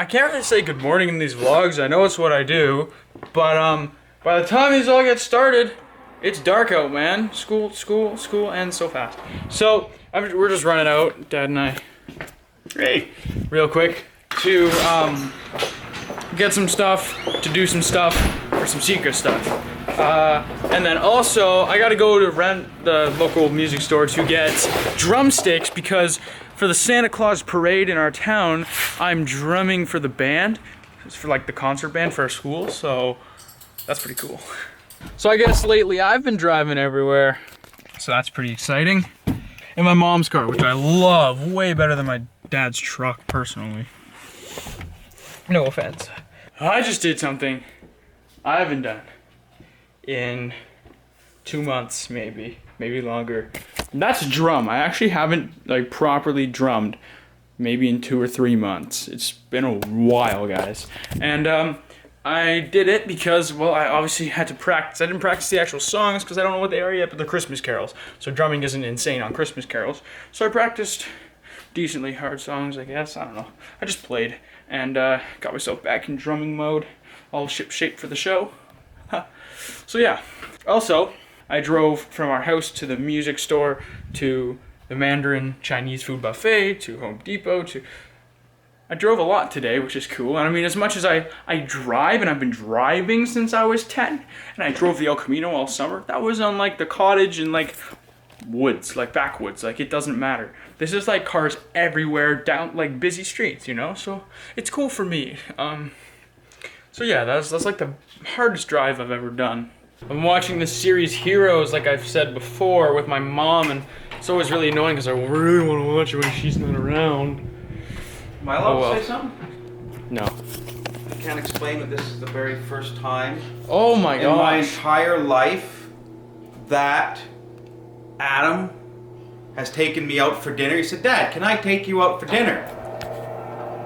I can't really say good morning in these vlogs. I know it's what I do, but by the time these all get started, it's dark out, man. School ends so fast. So we're just running out, Dad and I. Hey, real quick to get some stuff, to do some stuff, or some secret stuff. And then also, I gotta go to rent the local music store to get drumsticks because for the Santa Claus parade in our town, I'm drumming for the band. It's for like the concert band for our school, so that's pretty cool. So I guess lately I've been driving everywhere, so that's pretty exciting. In my mom's car, which I love way better than my dad's truck, personally. No offense. I just did something I haven't done in 2 months, maybe longer. And that's drum. I actually haven't like properly drummed maybe in 2 or 3 months. It's been a while, guys. And I did it because, well, I obviously had to practice. I didn't practice the actual songs because I don't know what they are yet, but they're Christmas carols. So drumming isn't insane on Christmas carols. So I practiced decently hard songs, I guess. I don't know. I just played and got myself back in drumming mode, all ship-shape for the show. So yeah. Also, I drove from our house to the music store, to the Mandarin Chinese food buffet, to Home Depot, I drove a lot today, which is cool. And I mean, as much as I drive, and I've been driving since I was 10, and I drove the El Camino all summer, that was on like the cottage and like woods, like backwoods, like it doesn't matter. This is like cars everywhere down like busy streets, you know? So it's cool for me. So yeah, that's like the hardest drive I've ever done. I'm watching this series Heroes, like I've said before, with my mom, and it's always really annoying because I really want to watch it when she's not around. Am I allowed to say something? No. I can't explain that this is the very first time oh my in my gosh. entire life that Adam has taken me out for dinner. He said, "Dad, can I take you out for dinner?"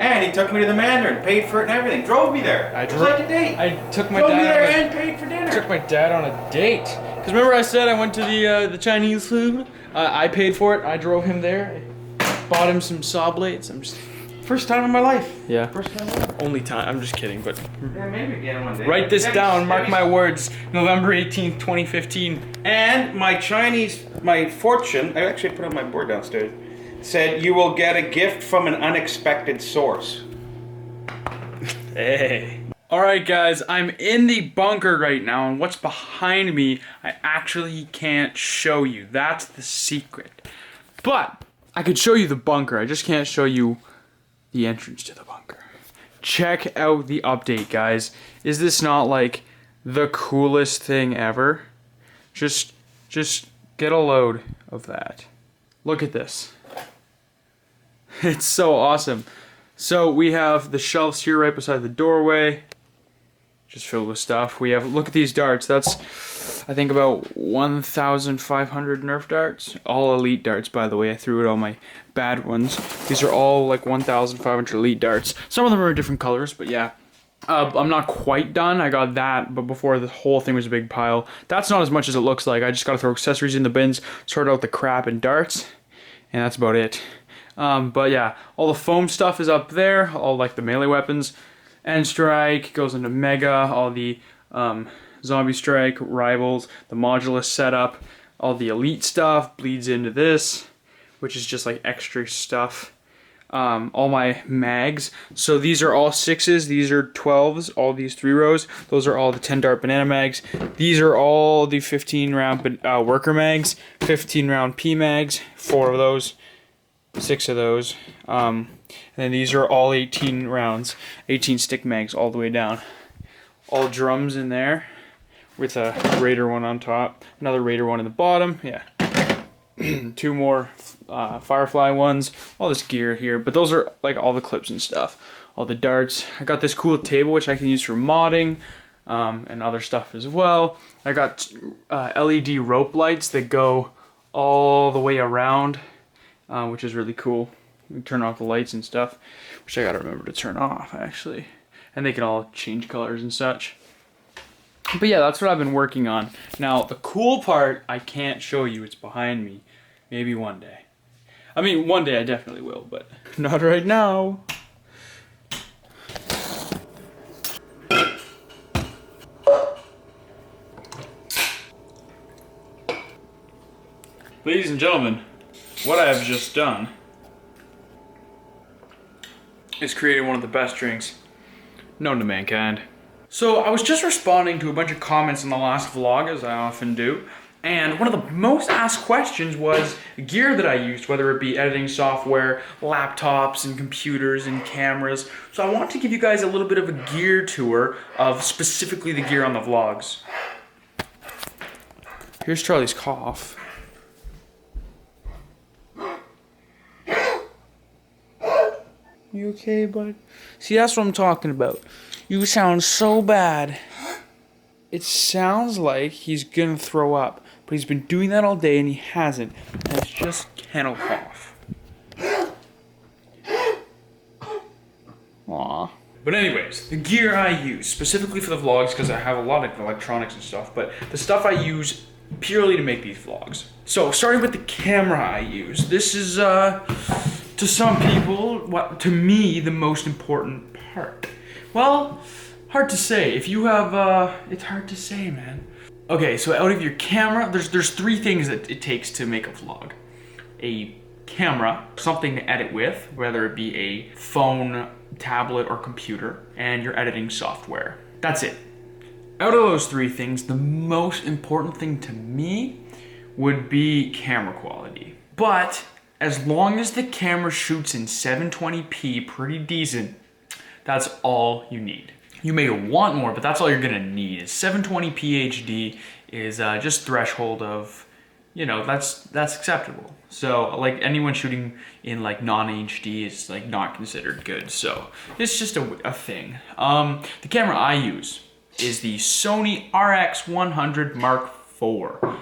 And he took me to the Mandarin, paid for it and everything, drove me there. It was like a date. I took my drove dad me there and paid for dinner. Took my dad on a date. Because remember I said I went to the Chinese food? I paid for it. I drove him there. I bought him some saw blades. First time in my life. Yeah. First time in my life. Only time. I'm just kidding, but Yeah, maybe again one day. write this down. Mark my words. November 18th, 2015. And my fortune, I actually put on my board downstairs, said you will get a gift from an unexpected source. Hey. Alright guys, I'm in the bunker right now, and what's behind me I actually can't show you. That's the secret. But I could show you the bunker, I just can't show you the entrance to the bunker. Check out the update, guys. Is this not like the coolest thing ever? Just get a load of that. Look at this. It's so awesome. So we have the shelves here right beside the doorway, just filled with stuff. We have, look at these darts. That's, I think, about 1,500 Nerf darts. All elite darts, by the way. I threw out all my bad ones. These are all like 1,500 elite darts. Some of them are different colors, but yeah. I'm not quite done. I got that, but before the whole thing was a big pile. That's not as much as it looks like. I just gotta throw accessories in the bins, sort out the crap and darts, and that's about it. But yeah, all the foam stuff is up there, all like the melee weapons. End Strike goes into Mega, all the Zombie Strike, Rivals, the Modulus setup, all the Elite stuff bleeds into this, which is just like extra stuff. All my mags. So these are all 6s, these are 12s, all these 3 rows. Those are all the 10 dart banana mags. These are all the 15 round worker mags, 15 round P mags, 4 of those. 6 of those, and then these are all 18 rounds, 18 stick mags all the way down. All drums in there, with a Raider one on top, another Raider one in the bottom, yeah. 2 more Firefly ones, all this gear here, but those are like all the clips and stuff. All the darts. I got this cool table which I can use for modding, and other stuff as well. I got LED rope lights that go all the way around, which is really cool. You can turn off the lights and stuff, which I gotta remember to turn off actually. And they can all change colors and such. But yeah, that's what I've been working on. Now, the cool part I can't show you, it's behind me. Maybe one day. I mean, one day I definitely will, but not right now. Ladies and gentlemen, what I have just done is created one of the best drinks known to mankind. So I was just responding to a bunch of comments in the last vlog, as I often do, and one of the most asked questions was gear that I used, whether it be editing software, laptops and computers and cameras. So I want to give you guys a little bit of a gear tour of specifically the gear on the vlogs. Here's Charlie's cough. You okay, bud? See, that's what I'm talking about. You sound so bad. It sounds like he's gonna throw up, but he's been doing that all day and he hasn't. And it's just kennel cough. Aw. But anyways, the gear I use, specifically for the vlogs, because I have a lot of electronics and stuff, but the stuff I use purely to make these vlogs. So, starting with the camera I use. This is, to some people, to me, the most important part. Well, hard to say. If you have, it's hard to say, man. Okay, so out of your camera, there's three things that it takes to make a vlog. A camera, something to edit with, whether it be a phone, tablet, or computer, and your editing software. That's it. Out of those three things, the most important thing to me would be camera quality. But as long as the camera shoots in 720p pretty decent, that's all you need. You may want more, but that's all you're gonna need. Is 720p HD is just threshold of, you know, that's acceptable. So like anyone shooting in like non-HD is like not considered good. So it's just a thing. The camera I use is the Sony RX100 Mark IV.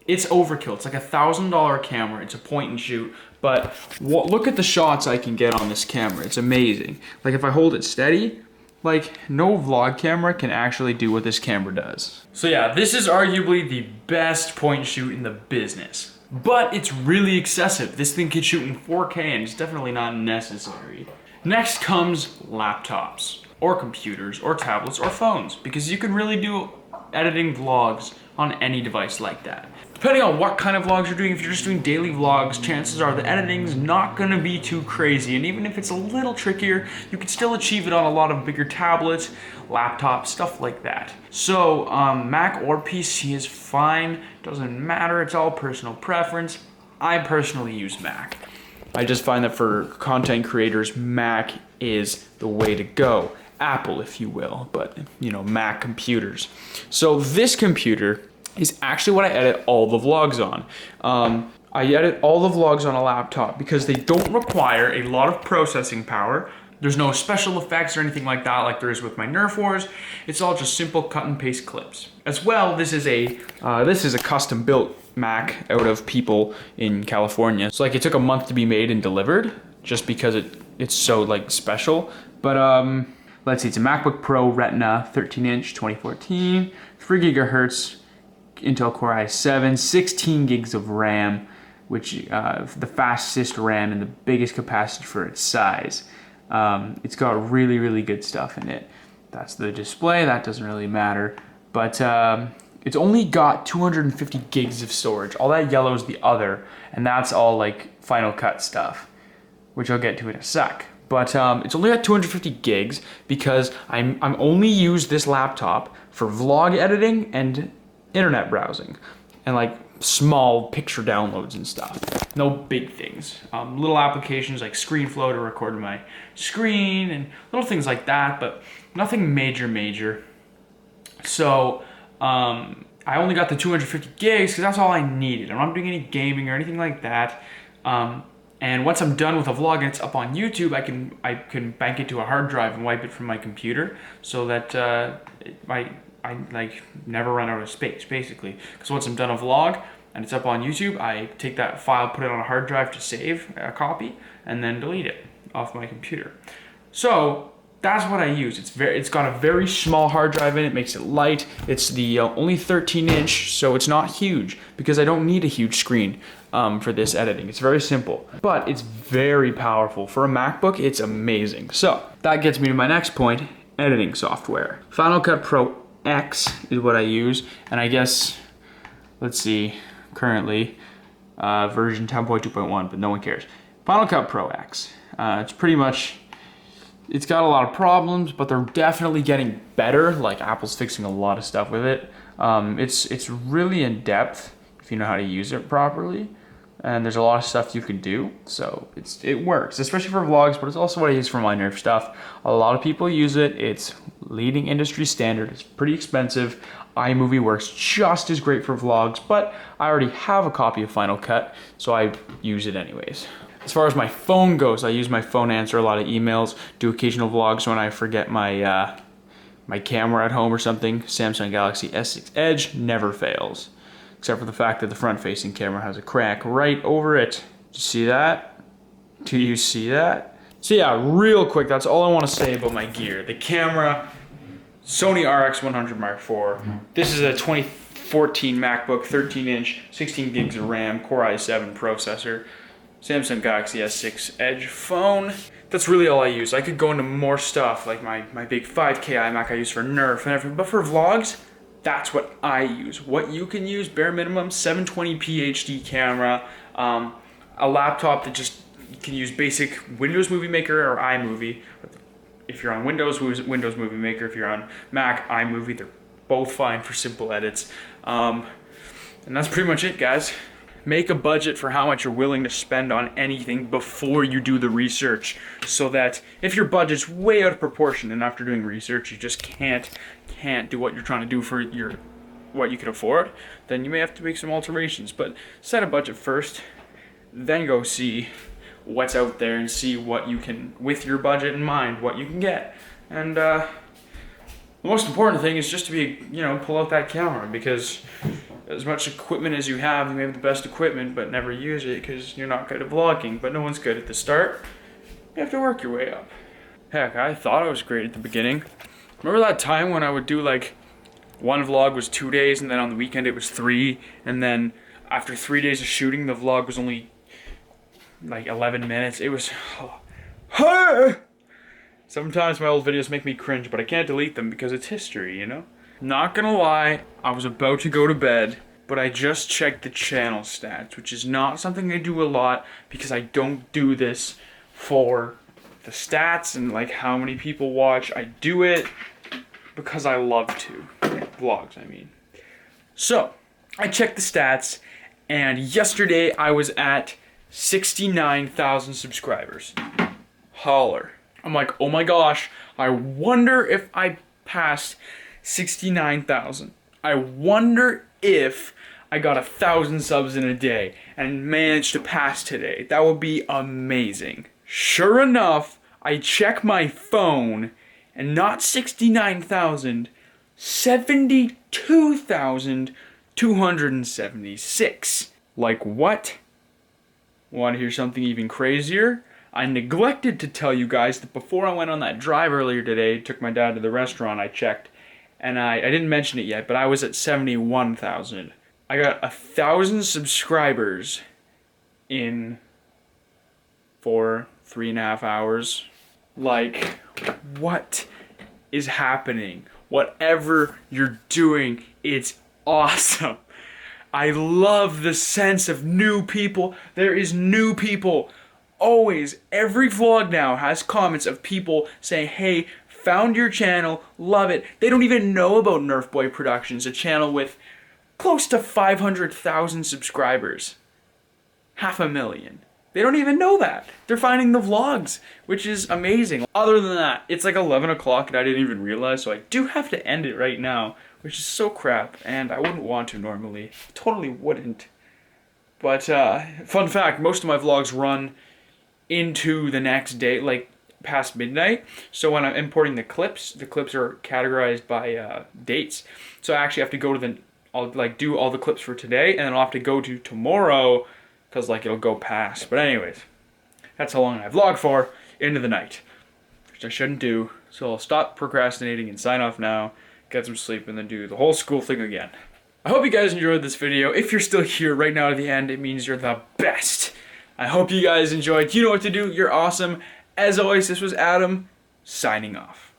It's overkill. It's like $1,000 camera. It's a point and shoot. But look at the shots I can get on this camera. It's amazing. Like if I hold it steady, like no vlog camera can actually do what this camera does. So yeah, this is arguably the best point and shoot in the business. But it's really excessive. This thing can shoot in 4K and it's definitely not necessary. Next comes laptops, or computers, or tablets, or phones, because you can really do editing vlogs on any device like that. Depending on what kind of vlogs you're doing, if you're just doing daily vlogs, chances are the editing's not gonna be too crazy, and even if it's a little trickier, you can still achieve it on a lot of bigger tablets, laptops, stuff like that. So, Mac or PC is fine, doesn't matter, it's all personal preference. I personally use Mac. I just find that for content creators, Mac is the way to go. Apple, if you will, but, you know, Mac computers. So this computer is actually what I edit all the vlogs on. I edit all the vlogs on a laptop because they don't require a lot of processing power. There's no special effects or anything like that like there is with my Nerf Wars. It's all just simple cut and paste clips. As well, this is a custom built Mac out of people in California. So like it took a month to be made and delivered just because it's so like special. But let's see, it's a MacBook Pro Retina 13-inch 2014, 3 gigahertz Intel Core i7, 16 gigs of RAM, which the fastest RAM and the biggest capacity for its size. It's got really, really good stuff in it. That's the display, that doesn't really matter. But it's only got 250 gigs of storage. All that yellow is the other, and that's all like Final Cut stuff, which I'll get to in a sec. But it's only got 250 gigs because I'm only use this laptop for vlog editing and internet browsing and like small picture downloads and stuff. No big things. Little applications like ScreenFlow to record my screen and little things like that, but nothing major. So I only got the 250 gigs because that's all I needed. I'm not doing any gaming or anything like that. And once I'm done with a vlog and it's up on YouTube, I can bank it to a hard drive and wipe it from my computer so that I like never run out of space, basically. Because once I'm done a vlog and it's up on YouTube, I take that file, put it on a hard drive to save a copy, and then delete it off my computer. So that's what I use. It's got a very small hard drive in it, makes it light. It's the only 13-inch, so it's not huge because I don't need a huge screen for this editing. It's very simple, but it's very powerful. For a MacBook, it's amazing. So that gets me to my next point, editing software. Final Cut Pro X is what I use, and I guess, let's see, currently, version 10.2.1, but no one cares. Final Cut Pro X. It's pretty much, it's got a lot of problems, but they're definitely getting better. Like Apple's fixing a lot of stuff with it. It's really in depth if you know how to use it properly. And there's a lot of stuff you can do, so it works, especially for vlogs, but it's also what I use for my Nerf stuff. A lot of people use it. It's leading industry standard. It's pretty expensive. iMovie works just as great for vlogs, but I already have a copy of Final Cut, so I use it anyways. As far as my phone goes, I use my phone to answer a lot of emails, do occasional vlogs when I forget my my camera at home or something. Samsung Galaxy S6 Edge never fails. Except for the fact that the front-facing camera has a crack right over it. Do you see that? Do you see that? So yeah, real quick, that's all I want to say about my gear. The camera, Sony RX100 Mark IV. This is a 2014 MacBook, 13-inch, 16 gigs of RAM, Core i7 processor. Samsung Galaxy S6 Edge phone. That's really all I use. I could go into more stuff, like my big 5K iMac I use for Nerf and everything, but for vlogs, that's what I use. What you can use, bare minimum, 720p HD camera, a laptop that just, you can use basic Windows Movie Maker or iMovie. If you're on Windows, Windows Movie Maker. If you're on Mac, iMovie. They're both fine for simple edits. And that's pretty much it, guys. Make a budget for how much you're willing to spend on anything before you do the research, so that if your budget's way out of proportion and after doing research you just can't do what you're trying to do for what you can afford, then you may have to make some alterations. But set a budget first, then go see what's out there and see what you can, with your budget in mind, what you can get. And the most important thing is just to be, pull out that camera, because as much equipment as you have, you may have the best equipment, but never use it because you're not good at vlogging. But no one's good at the start. You have to work your way up. Heck, I thought I was great at the beginning. Remember that time when I would do like one vlog was 2 days, and then on the weekend it was 3, and then after 3 days of shooting, the vlog was only like 11 minutes. It was... Sometimes my old videos make me cringe, but I can't delete them because it's history, Not gonna lie, I was about to go to bed, but I just checked the channel stats, which is not something I do a lot because I don't do this for the stats and like how many people watch. I do it because I love to. Vlogs, I mean. So, I checked the stats, and yesterday I was at 69,000 subscribers. Holler. I'm like, oh my gosh, I wonder if I passed 69,000. I wonder if I got 1,000 subs in a day and managed to pass today. That would be amazing. Sure enough, I check my phone, and not 69,000, 72,276. Like what? Want to hear something even crazier? I neglected to tell you guys that before I went on that drive earlier today, took my dad to the restaurant, I checked, and I didn't mention it yet, but I was at 71,000. I got 1,000 subscribers in 3.5 hours. Like, what is happening? Whatever you're doing, it's awesome. I love the sense of new people. There is new people. Always, every vlog now has comments of people saying, hey, found your channel, love it. They don't even know about Nerf Boy Productions, a channel with close to 500,000 subscribers. 500,000. They don't even know that. They're finding the vlogs, which is amazing. Other than that, it's like 11 o'clock and I didn't even realize, so I do have to end it right now, which is so crap, and I wouldn't want to normally. Totally wouldn't. But, fun fact, most of my vlogs run into the next day, like past midnight. So when I'm importing the clips are categorized by dates. So I actually have to go to I'll like do all the clips for today, and then I'll have to go to tomorrow, because like it'll go past. But anyways, that's how long I vlog for, into the night, which I shouldn't do. So I'll stop procrastinating and sign off now, get some sleep, and then do the whole school thing again. I hope you guys enjoyed this video. If you're still here right now to the end, it means you're the best. I hope you guys enjoyed. You know what to do. You're awesome. As always, this was Adam, signing off.